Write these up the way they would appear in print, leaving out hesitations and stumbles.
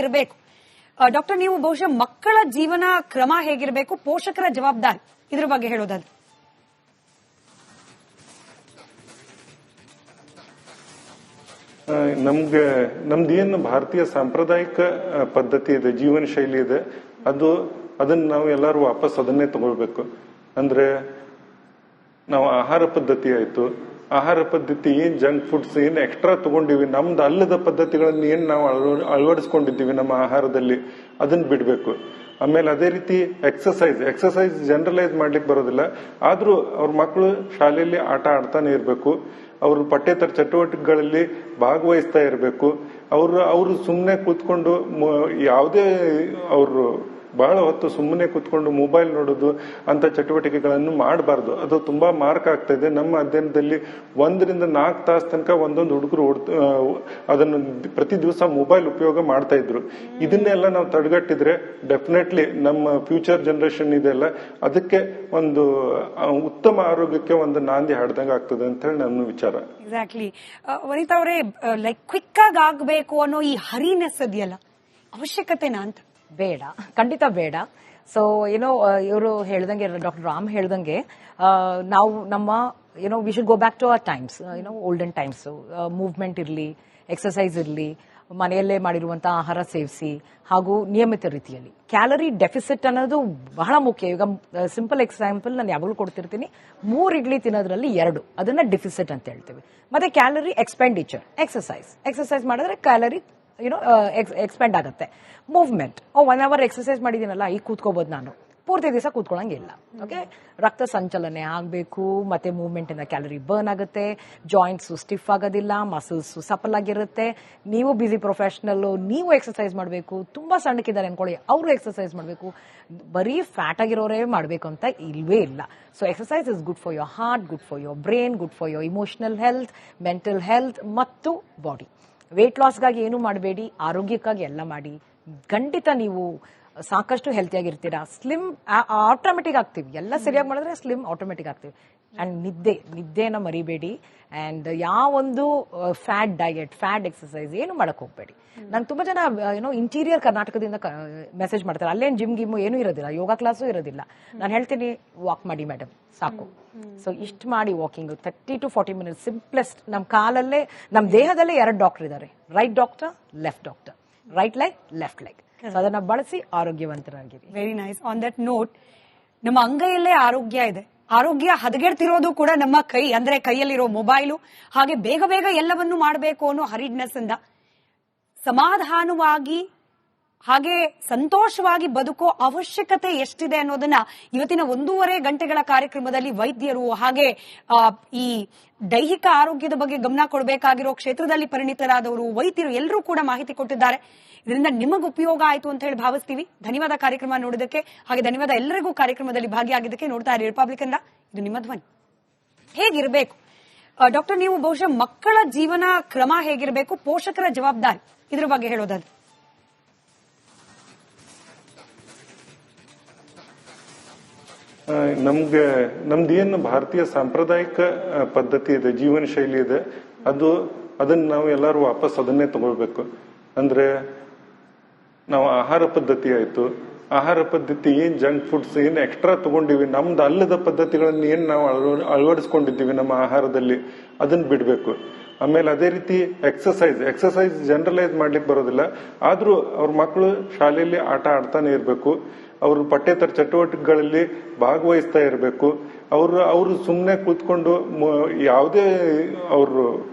ಹೇಗಿರಬೇಕು? ಡಾಕ್ಟರ್, ನೀವು ಬಹುಶಃ ಮಕ್ಕಳ ಜೀವನ ಕ್ರಮ ಹೇಗಿರಬೇಕು, ಪೋಷಕರ ಜವಾಬ್ದಾರಿ ಇದ್ರ ಬಗ್ಗೆ ಹೇಳೋದಾದ್ರೆ. ನಮ್ದೇನು ಭಾರತೀಯ ಸಾಂಪ್ರದಾಯಿಕ ಪದ್ಧತಿ ಇದೆ, ಜೀವನ ಶೈಲಿ ಇದೆ, ಅದನ್ನ ನಾವು ಎಲ್ಲರೂ ವಾಪಸ್ ಅದನ್ನೇ ತಗೊಳ್ಬೇಕು. ಅಂದ್ರೆ ನಾವು ಆಹಾರ ಪದ್ಧತಿ ಆಯ್ತು, ಆಹಾರ ಪದ್ಧತಿ ಏನ್ ಜಂಕ್ ಫುಡ್ಸ್ ಏನ್ ಎಕ್ಸ್ಟ್ರಾ ತಗೊಂಡಿವಿ, ನಮ್ದು ಅಲ್ಲದ ಪದ್ಧತಿಗಳನ್ನ ಏನ್ ನಾವು ಅಳವಡಿಸ್ಕೊಂಡಿದ್ದೀವಿ ನಮ್ಮ ಆಹಾರದಲ್ಲಿ, ಅದನ್ನ ಬಿಡ್ಬೇಕು. ಆಮೇಲೆ ಅದೇ ರೀತಿ ಎಕ್ಸಸೈಸ್ ಜನರಲೈಸ್ ಮಾಡ್ಲಿಕ್ಕೆ ಬರೋದಿಲ್ಲ, ಆದ್ರೂ ಅವ್ರ ಮಕ್ಕಳು ಶಾಲೆಯಲ್ಲಿ ಆಟ ಆಡ್ತಾನೆ ಇರ್ಬೇಕು, ಅವರು ಪಠ್ಯೇತರ ಚಟುವಟಿಕೆಗಳಲ್ಲಿ ಭಾಗವಹಿಸ್ತಾ ಇರಬೇಕು. ಅವರು ಸುಮ್ಮನೆ ಕೂತ್ಕೊಂಡು ಯಾವುದೇ ಅವರು ಬಹಳ ಹೊತ್ತು ಸುಮ್ಮನೆ ಕೂತ್ಕೊಂಡು ಮೊಬೈಲ್ ನೋಡೋದು ಅಂತ ಚಟುವಟಿಕೆಗಳನ್ನು ಮಾಡಬಾರ್ದು. ಅದು ತುಂಬಾ ಮಾರ್ಕ್ ಆಗ್ತಾ ಇದೆ. ನಮ್ಮ ಅಧ್ಯಯನದಲ್ಲಿ 1 ರಿಂದ 4 ತಾಸು ತನಕ ಒಂದೊಂದು ಹುಡುಗರು ಅದನ್ನು ಪ್ರತಿ ದಿವಸ ಮೊಬೈಲ್ ಉಪಯೋಗ ಮಾಡ್ತಾ ಇದ್ರು. ಇದನ್ನೆಲ್ಲ ನಾವು ತಡೆಗಟ್ಟಿದ್ರೆ ಡೆಫಿನೆಟ್ಲಿ ನಮ್ಮ ಫ್ಯೂಚರ್ ಜನರೇಷನ್ ಇದೆಲ್ಲ ಅದಕ್ಕೆ ಒಂದು ಉತ್ತಮ ಆರೋಗ್ಯಕ್ಕೆ ಒಂದು ನಾಂದಿ ಹಾಡ್ದಂಗ ಆಗ್ತದೆ ಅಂತ ಹೇಳಿ ನನ್ನ ವಿಚಾರ. ಎಕ್ಸಾಕ್ಟ್ಲಿ. ವನಿತಾ ಅವರೇ, ಲೈಕ್ ಕ್ವಿಕ್ ಆಗಿ ಆಗ್ಬೇಕು ಅನ್ನೋ ಈ ಹರಿನೆಸ್ ಇದೆಯಲ್ಲ, ಅವಶ್ಯಕತೆನಾ ಅಂತ? ಬೇಡ, ಖಂಡಿತ ಬೇಡ. ಸೊ ಇವರು ಹೇಳ್ದಂಗೆ, ಡಾಕ್ಟರ್ ರಾಮ್ ಹೇಳ್ದಂಗೆ, ನಾವು ನಮ್ಮ we should go back to our times, olden times. Movement ಇರಲಿ, ಎಕ್ಸರ್ಸೈಸ್ ಇರಲಿ, ಮನೆಯಲ್ಲೇ ಮಾಡಿರುವಂತಹ ಆಹಾರ ಸೇವಿಸಿ, ಹಾಗೂ ನಿಯಮಿತ ರೀತಿಯಲ್ಲಿ. ಕ್ಯಾಲರಿ ಡೆಫಿಸಿಟ್ ಅನ್ನೋದು ಬಹಳ ಮುಖ್ಯ. ಈಗ ಸಿಂಪಲ್ ಎಕ್ಸಾಂಪಲ್ ನಾನು ಯಾವಾಗಲೂ ಕೊಡ್ತಿರ್ತೀನಿ, 3 ಇಡ್ಲಿ ತಿನ್ನೋದ್ರಲ್ಲಿ 2 ಅದನ್ನ ಡೆಫಿಸಿಟ್ ಅಂತ ಹೇಳ್ತೀವಿ. ಮತ್ತೆ ಕ್ಯಾಲರಿ ಎಕ್ಸ್ಪೆಂಡಿಚರ್, ಎಕ್ಸರ್ಸೈಸ್ ಮಾಡಿದ್ರೆ ಕ್ಯಾಲರಿ ಎಕ್ಸ್ಪೆಂಡ್ ಆಗುತ್ತೆ. ಮೂವ್ಮೆಂಟ್, 1 ಅವರ್ ಎಕ್ಸರ್ಸೈಸ್ ಮಾಡಿದೀನಲ್ಲ, ಈಗ ಕೂತ್ಕೋಬಹುದು, ನಾನು ಪೂರ್ತಿ ದಿವಸ ಕೂತ್ಕೊಳ್ಳಂಗಿಲ್ಲ. ಓಕೆ, ರಕ್ತ ಸಂಚಲನೆ ಆಗಬೇಕು, ಮತ್ತೆ ಮೂವ್ಮೆಂಟ್ ಇಂದ ಕ್ಯಾಲರಿ ಬರ್ನ್ ಆಗುತ್ತೆ, ಜಾಯಿಂಟ್ಸ್ ಸ್ಟಿಫ್ ಆಗೋದಿಲ್ಲ, ಮಸಲ್ಸ್ ಸಪಲ್ ಆಗಿರುತ್ತೆ. ನೀವು ಬಿಸಿ ಪ್ರೊಫೆಷನಲ್, ನೀವು ಎಕ್ಸರ್ಸೈಸ್ ಮಾಡಬೇಕು. ತುಂಬಾ ಸಣ್ಣಕ್ಕಿದ್ದಾರೆ ಅನ್ಕೊಳ್ಳಿ, ಅವರು ಎಕ್ಸರ್ಸೈಸ್ ಮಾಡಬೇಕು. ಬರೀ ಫ್ಯಾಟ್ ಆಗಿರೋರೇ ಮಾಡಬೇಕು ಅಂತ ಇಲ್ವೇ ಇಲ್ಲ. So exercise is good for your heart, good for your brain, good for your emotional health, mental health ಮತ್ತು ಬಾಡಿ. ವೇಟ್ ಲಾಸ್ಗಾಗಿ ಏನು ಮಾಡಬೇಡಿ, ಆರೋಗ್ಯಕ್ಕಾಗಿ ಎಲ್ಲ ಮಾಡಿ. ಖಂಡಿತ ನೀವು ಸಾಕಷ್ಟು ಹೆಲ್ತಿಯಾಗಿರ್ತೀರಾ. ಸ್ಲಿಮ್ ಆಟೋಮೆಟಿಕ್ ಆಗ್ತೀವಿ, ಎಲ್ಲ ಸರಿಯಾಗಿ ಮಾಡಿದ್ರೆ ಸ್ಲಿಮ್ ಆಟೋಮೆಟಿಕ್ ಆಗ್ತೀವಿ. ಅಂಡ್ ನಿದ್ದೆನ ಮರಿಬೇಡಿ. ಅಂಡ್ ಯಾವೊಂದು ಫ್ಯಾಟ್ ಡಯಟ್, ಫ್ಯಾಟ್ ಎಕ್ಸರ್ಸೈಸ್ ಏನು ಮಾಡಕ್ ಹೋಗ್ಬೇಡಿ. ನಾನು ತುಂಬಾ ಜನ ಇಂಟೀರಿಯರ್ ಕರ್ನಾಟಕದಿಂದ ಮೆಸೇಜ್ ಮಾಡ್ತಾರೆ, ಅಲ್ಲೇನು ಜಿಮ್ ಗಿಮ್ ಏನು ಇರೋದಿಲ್ಲ, ಯೋಗ ಕ್ಲಾಸು ಇರೋದಿಲ್ಲ. ನಾನು ಹೇಳ್ತೀನಿ, ವಾಕ್ ಮಾಡಿ ಮೇಡಮ್, ಸಾಕು. ಸೊ ಇಷ್ಟು ಮಾಡಿ, ವಾಕಿಂಗ್ 30 to 40 ಮಿನಿಟ್ಸ್, ಸಿಂಪ್ಲೆಸ್ಟ್. ನಮ್ಮ ಕಾಲಲ್ಲೇ, ನಮ್ಮ ದೇಹದಲ್ಲೇ 2 ಡಾಕ್ಟರ್ ಇದ್ದಾರೆ, right doctor, left doctor, right leg, left leg. ಅದನ್ನ ಬಳಸಿ ಆರೋಗ್ಯವಂತರಾಗಿರಿ. Very nice. On that note, ನಮ್ಮ ಅಂಗೈಯಲ್ಲೇ ಆರೋಗ್ಯ ಇದೆ. ಆರೋಗ್ಯ ಹದಗೆಡ್ತಿರೋದು ಕೂಡ ನಮ್ಮ ಕೈ, ಅಂದ್ರೆ ಕೈಯಲ್ಲಿರೋ ಮೊಬೈಲು. ಹಾಗೆ ಬೇಗ ಬೇಗ ಎಲ್ಲವನ್ನೂ ಮಾಡಬೇಕು ಅನ್ನೋ ಹರಿಡ್ನೆಸ್ ಇಂದ ಸಮಾಧಾನವಾಗಿ ಹಾಗೆ ಸಂತೋಷವಾಗಿ ಬದುಕೋ ಅವಶ್ಯಕತೆ ಎಷ್ಟಿದೆ ಅನ್ನೋದನ್ನ ಇವತ್ತಿನ 1.5 ಗಂಟೆಗಳ ಕಾರ್ಯಕ್ರಮದಲ್ಲಿ ವೈದ್ಯರು, ಹಾಗೆ ಈ ದೈಹಿಕ ಆರೋಗ್ಯದ ಬಗ್ಗೆ ಗಮನ ಕೊಡಬೇಕಾಗಿರೋ ಕ್ಷೇತ್ರದಲ್ಲಿ ಪರಿಣಿತರಾದವರು, ವೈದ್ಯರು ಎಲ್ಲರೂ ಕೂಡ ಮಾಹಿತಿ ಕೊಟ್ಟಿದ್ದಾರೆ. ಇದರಿಂದ ನಿಮಗೆ ಉಪಯೋಗ ಆಯಿತು ಅಂತ ಹೇಳಿ ಭಾವಿಸ್ತೀವಿ. ಧನ್ಯವಾದ ಕಾರ್ಯಕ್ರಮ ನೋಡೋದಕ್ಕೆ, ಹಾಗೆ ಧನ್ಯವಾದ ಎಲ್ಲರಿಗೂ ಕಾರ್ಯಕ್ರಮದಲ್ಲಿ ಭಾಗಿಯಾಗಿದ್ದಕ್ಕೆ. ನೋಡ್ತಾ ಇರಿ ರಿಪಬ್ಲಿಕನ್, ಇದು ನಿಮ್ಮ ಧ್ವನಿ. ಹೇಗಿರಬೇಕು? ಡಾಕ್ಟರ್, ನೀವು ಬಹುಶಃ ಮಕ್ಕಳ ಜೀವನ ಕ್ರಮ ಹೇಗಿರಬೇಕು, ಪೋಷಕರ ಜವಾಬ್ದಾರಿ ಇದ್ರ ಬಗ್ಗೆ ಹೇಳೋದಾದ್ರೆ. ನಮ್ದೇನು ಭಾರತೀಯ ಸಾಂಪ್ರದಾಯಿಕ ಪದ್ಧತಿ ಇದೆ, ಜೀವನ ಶೈಲಿ ಇದೆ, ಅದನ್ನ ನಾವು ಎಲ್ಲರೂ ವಾಪಸ್ ಅದನ್ನೇ ತಗೊಳ್ಬೇಕು. ಅಂದ್ರೆ ನಾವು ಆಹಾರ ಪದ್ಧತಿ ಆಯ್ತು, ಆಹಾರ ಪದ್ಧತಿ ಏನ್ ಜಂಕ್ ಫುಡ್ಸ್ ಏನ್ ಎಕ್ಸ್ಟ್ರಾ ತಗೊಂಡಿವಿ, ನಮ್ದು ಅಲ್ಲದ ಪದ್ಧತಿಗಳನ್ನ ಏನ್ ನಾವು ಅಳವಡಿಸ್ಕೊಂಡಿದ್ದೀವಿ ನಮ್ಮ ಆಹಾರದಲ್ಲಿ, ಅದನ್ನ ಬಿಡ್ಬೇಕು. ಆಮೇಲೆ ಅದೇ ರೀತಿ ಎಕ್ಸಸೈಸ್ ಜನರಲೈಸ್ ಮಾಡ್ಲಿಕ್ಕೆ ಬರೋದಿಲ್ಲ, ಆದ್ರೂ ಅವ್ರ ಮಕ್ಕಳು ಶಾಲೆಯಲ್ಲಿ ಆಟ ಆಡ್ತಾನೆ ಇರಬೇಕು, ಅವರು ಪಠ್ಯೇತರ ಚಟುವಟಿಕೆಗಳಲ್ಲಿ ಭಾಗವಹಿಸ್ತಾ ಇರಬೇಕು. ಅವರು ಸುಮ್ಮನೆ ಕೂತ್ಕೊಂಡು ಯಾವುದೇ ಅವರು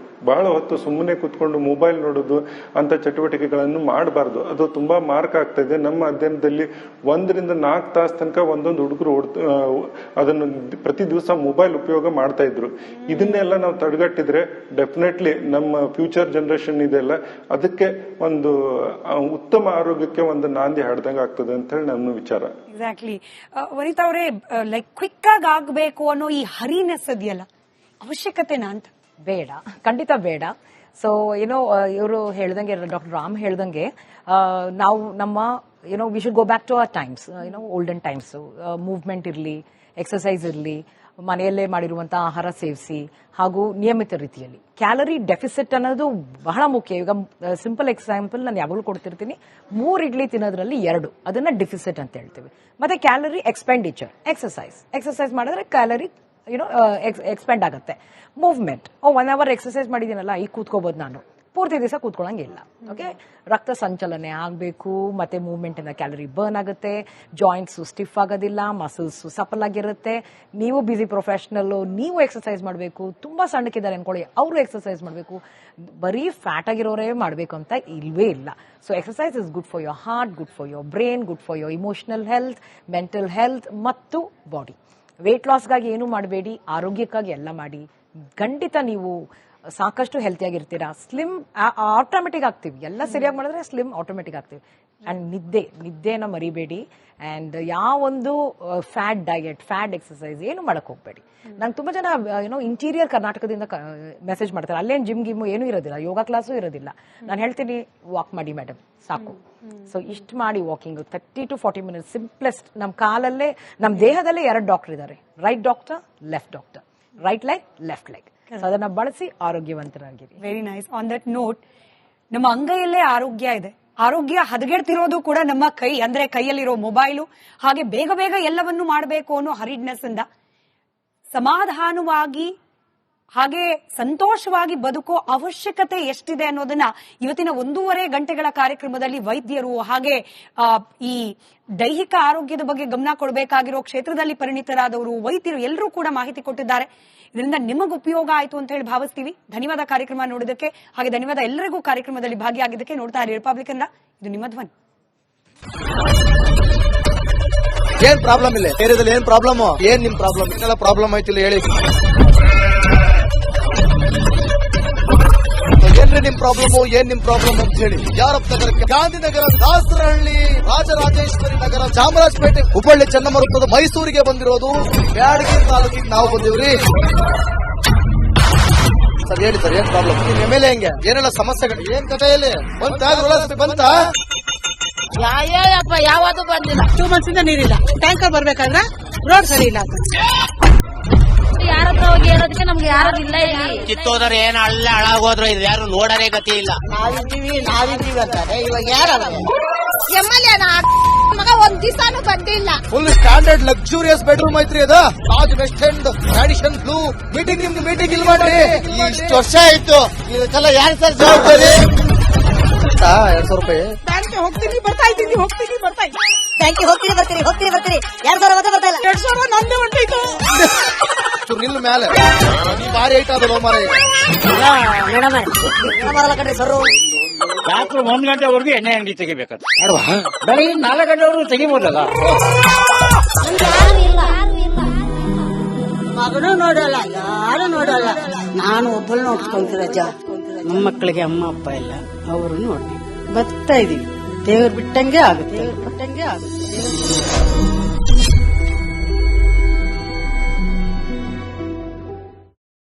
ಬಹಳ ಹೊತ್ತು ಸುಮ್ಮನೆ ಕೂತ್ಕೊಂಡು ಮೊಬೈಲ್ ನೋಡೋದು ಅಂತ ಚಟುವಟಿಕೆಗಳನ್ನು ಮಾಡಬಾರ್ದು. ಅದು ತುಂಬಾ ಮಾರ್ಕ್ ಆಗ್ತಾ ಇದೆ. ನಮ್ಮ ಅಧ್ಯಯನದಲ್ಲಿ 1 ರಿಂದ 4 ತಾಸು ತನಕ ಒಂದೊಂದು ಹುಡುಗರು ಅದನ್ನು ಪ್ರತಿ ದಿವಸ ಮೊಬೈಲ್ ಉಪಯೋಗ ಮಾಡ್ತಾ ಇದ್ರು. ಇದನ್ನೆಲ್ಲ ನಾವು ತಡೆಗಟ್ಟಿದ್ರೆ ಡೆಫಿನೆಟ್ಲಿ ನಮ್ಮ ಫ್ಯೂಚರ್ ಜನರೇಷನ್ ಇದೆಲ್ಲ ಅದಕ್ಕೆ ಒಂದು ಉತ್ತಮ ಆರೋಗ್ಯಕ್ಕೆ ಒಂದು ನಾಂದಿ ಹಾಡ್ದಂಗ ಆಗ್ತದೆ ಅಂತ ಹೇಳಿ ನನ್ನ ವಿಚಾರ. ಎಕ್ಸಾಕ್ಟ್ಲಿ. ವನಿತಾ ಅವರೇ, ಲೈಕ್ ಕ್ವಿಕ್ ಆಗಿ ಆಗ್ಬೇಕು ಅನ್ನೋ ಈ ಹರಿನೆಸ್ ಇದೆಯಲ್ಲ, ಅವಶ್ಯಕತೆನಾ ಅಂತ? ಬೇಡ, ಖಂಡಿತ ಬೇಡ. ಸೊ ಇವರು ಹೇಳ್ದಂಗೆ, ಡಾಕ್ಟರ್ ರಾಮ್ ಹೇಳ್ದಂಗೆ, ನಾವು ನಮ್ಮ we should go back to our times, olden times. Movement ಇರಲಿ, ಎಕ್ಸರ್ಸೈಸ್ ಇರಲಿ, ಮನೆಯಲ್ಲೇ ಮಾಡಿರುವಂತಹ ಆಹಾರ ಸೇವಿಸಿ ಹಾಗೂ ನಿಯಮಿತ ರೀತಿಯಲ್ಲಿ. ಕ್ಯಾಲರಿ ಡೆಫಿಸಿಟ್ ಅನ್ನೋದು ಬಹಳ ಮುಖ್ಯ. ಈಗ ಸಿಂಪಲ್ ಎಕ್ಸಾಂಪಲ್ ನಾನು ಯಾವಾಗಲೂ ಕೊಡ್ತಿರ್ತೀನಿ, 3 ಇಡ್ಲಿ ತಿನ್ನೋದ್ರಲ್ಲಿ 2 ಅದನ್ನ ಡೆಫಿಸಿಟ್ ಅಂತ ಹೇಳ್ತೀವಿ. ಮತ್ತೆ ಕ್ಯಾಲರಿ ಎಕ್ಸ್ಪೆಂಡಿಚರ್, ಎಕ್ಸರ್ಸೈಸ್ ಮಾಡಿದ್ರೆ ಕ್ಯಾಲರಿ ಎಕ್ಸ್ಪೆಂಡ್ ಆಗುತ್ತೆ. ಮೂವ್ಮೆಂಟ್, 1 ಅವರ್ ಎಕ್ಸರ್ಸೈಸ್ ಮಾಡಿದೀನಲ್ಲ, ಈಗ ಕೂತ್ಕೋಬಹುದು, ನಾನು ಪೂರ್ತಿ ದಿವಸ ಕೂತ್ಕೊಳ್ಳಂಗಿಲ್ಲ. ಓಕೆ, ರಕ್ತ ಸಂಚಲನೆ ಆಗಬೇಕು, ಮತ್ತೆ ಮೂವ್ಮೆಂಟ್ ಇಂದ ಕ್ಯಾಲರಿ ಬರ್ನ್ ಆಗುತ್ತೆ, ಜಾಯಿಂಟ್ಸ್ ಸ್ಟಿಫ್ ಆಗೋದಿಲ್ಲ, ಮಸಲ್ಸ್ ಸಪಲ್ ಆಗಿರುತ್ತೆ. ನೀವು ಬಿಸಿ ಪ್ರೊಫೆಷನಲ್, ನೀವು ಎಕ್ಸರ್ಸೈಸ್ ಮಾಡಬೇಕು. ತುಂಬಾ ಸಣ್ಣಕ್ಕಿದ್ದಾರೆ ಅನ್ಕೊಳ್ಳಿ, ಅವರು ಎಕ್ಸರ್ಸೈಸ್ ಮಾಡಬೇಕು. ಬರೀ ಫ್ಯಾಟ್ ಆಗಿರೋರೇ ಮಾಡಬೇಕು ಅಂತ ಇಲ್ವೇ ಇಲ್ಲ. So exercise is good for your heart, good for your brain, good for your emotional health, mental health ಮತ್ತು ಬಾಡಿ. ವೇಟ್ ಲಾಸ್ಗಾಗಿ ಏನು ಮಾಡಬೇಡಿ, ಆರೋಗ್ಯಕ್ಕಾಗಿ ಎಲ್ಲ ಮಾಡಿ. ಖಂಡಿತ ನೀವು ಸಾಕಷ್ಟು ಹೆಲ್ತಿಯಾಗಿರ್ತೀರಾ. ಸ್ಲಿಮ್ ಆಟೋಮೆಟಿಕ್ ಆಗ್ತೀವಿ, ಎಲ್ಲ ಸರಿಯಾಗಿ ಮಾಡಿದ್ರೆ ಸ್ಲಿಮ್ ಆಟೋಮೆಟಿಕ್ ಆಗ್ತೀವಿ. ಅಂಡ್ ನಿದ್ದೆನ ಮರಿಬೇಡಿ. ಅಂಡ್ ಯಾವೊಂದು ಫ್ಯಾಟ್ ಡಯಟ್, ಫ್ಯಾಟ್ ಎಕ್ಸರ್ಸೈಸ್ ಏನು ಮಾಡಕ್ ಹೋಗ್ಬೇಡಿ. ನಂಗೆ ತುಂಬಾ ಜನ ಇಂಟೀರಿಯರ್ ಕರ್ನಾಟಕದಿಂದ ಮೆಸೇಜ್ ಮಾಡ್ತಾರೆ, ಅಲ್ಲೇನು ಜಿಮ್ ಗಿಮ್ ಏನು ಇರೋದಿಲ್ಲ, ಯೋಗ ಕ್ಲಾಸು ಇರೋದಿಲ್ಲ. ನಾನು ಹೇಳ್ತೀನಿ, ವಾಕ್ ಮಾಡಿ ಮೇಡಮ್, ಸಾಕು. ಸೊ ಇಷ್ಟು ಮಾಡಿ ವಾಕಿಂಗ್ 30 to 40 ಮಿನಿಟ್ಸ್, ಸಿಂಪ್ಲೆಸ್ಟ್. ನಮ್ಮ ಕಾಲಲ್ಲೇ, ನಮ್ಮ ದೇಹದಲ್ಲೇ 2 ಡಾಕ್ಟರ್ ಇದ್ದಾರೆ, right doctor, left doctor, right leg, left leg. ಅದನ್ನ ಬಳಸಿ ಆರೋಗ್ಯವಂತರಾಗಿರಿ. Very nice. On that note, ನಮ್ಮ ಅಂಗೈಯಲ್ಲೇ ಆರೋಗ್ಯ ಇದೆ. ಆರೋಗ್ಯ ಹದಗೆಡ್ತಿರೋದು ಕೂಡ ನಮ್ಮ ಕೈ, ಅಂದ್ರೆ ಕೈಯಲ್ಲಿರೋ ಮೊಬೈಲು. ಹಾಗೆ ಬೇಗ ಬೇಗ ಎಲ್ಲವನ್ನೂ ಮಾಡಬೇಕು ಅನ್ನೋ ಹರಿಡ್ನೆಸ್ ಇಂದ ಸಮಾಧಾನವಾಗಿ ಹಾಗೆ ಸಂತೋಷವಾಗಿ ಬದುಕೋ ಅವಶ್ಯಕತೆ ಎಷ್ಟಿದೆ ಅನ್ನೋದನ್ನ ಇವತ್ತಿನ 1.5 ಗಂಟೆಗಳ ಕಾರ್ಯಕ್ರಮದಲ್ಲಿ ವೈದ್ಯರು ಹಾಗೆ ಈ ದೈಹಿಕ ಆರೋಗ್ಯದ ಬಗ್ಗೆ ಗಮನ ಕೊಡಬೇಕಾಗಿರೋ ಕ್ಷೇತ್ರದಲ್ಲಿ ಪರಿಣಿತರಾದವರು, ವೈದ್ಯರು ಎಲ್ಲರೂ ಕೂಡ ಮಾಹಿತಿ ಕೊಟ್ಟಿದ್ದಾರೆ. ಇದರಿಂದ ನಿಮಗೆ ಉಪಯೋಗ ಆಯಿತು ಅಂತ ಹೇಳಿ ಭಾವಿಸ್ತೀವಿ. ಧನ್ಯವಾದ ಕಾರ್ಯಕ್ರಮ ನೋಡೋದಕ್ಕೆ, ಹಾಗೆ ಧನ್ಯವಾದ ಎಲ್ಲರಿಗೂ ಕಾರ್ಯಕ್ರಮದಲ್ಲಿ ಭಾಗಿಯಾಗಿದ್ದಕ್ಕೆ. ನೋಡ್ತಾ ಇರಿ ರಿಪಬ್ಲಿಕನ್, ಇದು ನಿಮ್ಮ ಧ್ವನಿ. ಏನ್ ಪ್ರಾಬ್ಲಮ್ ಇಲ್ಲ ಏರಿಯಾದಲ್ಲಿ? ಏನ್ ಪ್ರಾಬ್ಲಮ್? ಏನ್ ನಿಮ್ ಪ್ರಾಬ್ಲಮ್? ಏನೆಲ್ಲ ಪ್ರಾಬ್ಲಮ್ ಆಯ್ತಿಲ್ಲ ಹೇಳಿ. ಏನ್ರಿ ನಿಮ್ ಪ್ರಾಬ್ಲಮ್? ಏನ್ ನಿಮ್ ಪ್ರಾಬ್ಲಮ್ ಅಂತ ಹೇಳಿ. ಯಾರಪ್ಪ ನಗರಕ್ಕೆ, ಗಾಂಧಿನಗರ, ದಾಸರಹಳ್ಳಿ, ರಾಜರಾಜೇಶ್ವರಿ ನಗರ, ಚಾಮರಾಜಪೇಟೆ, ಹುಬ್ಬಳ್ಳಿ, ಚನ್ನಮರುತ್ತದ, ಮೈಸೂರಿಗೆ ಬಂದಿರೋದು. ಬ್ಯಾಡಗಿ ತಾಲೂಕಿಗೆ ನಾವು ಬಂದಿವ್ರಿ. ಸರ್ ಹೇಳಿ ಸರ್, ಏನ್ ಪ್ರಾಬ್ಲಮ್? ನಿಮ್ ಎಮ್ಎಲ್ಎ ಹೆಂಗೆ, ಏನೆಲ್ಲ ಸಮಸ್ಯೆಗಳು, ಏನ್ ಕಥೆಯಲ್ಲಿ ಬಂತ? ಯಾಯಪ್ಪ ಯಾವುದು ಬಂದಿಲ್ಲ. 2 months ಇಂದ ನೀರಿಲ್ಲ. ಟ್ಯಾಂಕರ್ ಬರ್ಬೇಕಾದ್ರೆ ರೋಡ್ ಸರಿ ಇಲ್ಲ. ಯಾರತ್ರ ಹೋಗಿ ಹೇಳೋದಕ್ಕೆ ನಮ್ಗೆ ಯಾರು ಇಲ್ಲ. ಇಲ್ಲಿ ಕಿತ್ತೋದ್ರೆ ಏನ್ ಅಲ್ಲ ಹಾಳಾಗೋದ್ರು ಇದು ಯಾರು ನೋಡರೇ ಗತಿ ಇಲ್ಲ. ನಾವಿದ್ದೀವಿ ಅಂತಾರೆ. ಇವಾಗ ಯಾರು ಎಮ್ಎಲ್ಎ ಮಗ ಒಂದ್ ದಿವಸನೂ ಬಂದಿಲ್ಲ. ಫುಲ್ ಸ್ಟ್ಯಾಂಡರ್ಡ್ ಲಕ್ಸುರಿಯಸ್ ಬೆಡ್ರೂಮ್ ಐತ್ರಿ ಅದ. Taj west end, Radisson Blue. Meeting ನಿಮ್ದು ಮೀಟಿಂಗ್ ಇಲ್ಲಿ ಮಾಡ್ರಿ. ಇಷ್ಟು ವರ್ಷ ಆಯ್ತು, ಇದಕ್ಕೆಲ್ಲ ಯಾರು ಸರ್ ಜವಾಬ್ದಾರಿ? 200 ರೂಪಾಯಿ ಬ್ಯಾಂಕ್ಗೆ ಹೋಗ್ತೀನಿ ಬರ್ತಾ ಇದ್ದೀನಿ. ಬ್ಯಾಂಕಿಗೆ ಹೋಗ್ತೀರಿ ಬರ್ತೀರಿ 2,000 ಮತ್ತೆ ಬರ್ತಾ ಇಲ್ಲ. 2,000 ನಂದೇ ಹೊಂಟೈತು. ನಿಲ್ ಮೇಲೆ ಭಾರಿ ಐಟ್ ಆದ ಮಾರ. ಮೇಡಮ್ ಬರಲ್ಲ ಕಣ್ರಿ ಸರ್. ರಾತ್ರಿ 1 ಗಂಟೆವರೆಗೂ ಎಣ್ಣೆ ಅಂಗಡಿ ತೆಗಿಬೇಕಂತ, ಬೆಳಗ್ಗೆ 4 ಗಂಟೆವರೆಗೂ ತೆಗಿಬೋದಲ್ಲ. ಮಗನೂ ನೋಡಲ್ಲ, ಯಾರು ನೋಡಲ್ಲ. ನಾನು ಒಬ್ಬಳು ನೋಡ್ಕೊಂತೀರಜ್ಜ. ನಮ್ಮ ಮಕ್ಕಳಿಗೆ ಅಮ್ಮ ಅಪ್ಪ ಇಲ್ಲ, ಅವರು ನೋಡಿ ಬರ್ತಾ ಇದೀವಿ. ದೇವ್ರು ಬಿಟ್ಟಂಗೆ ಆಗುತ್ತೆ.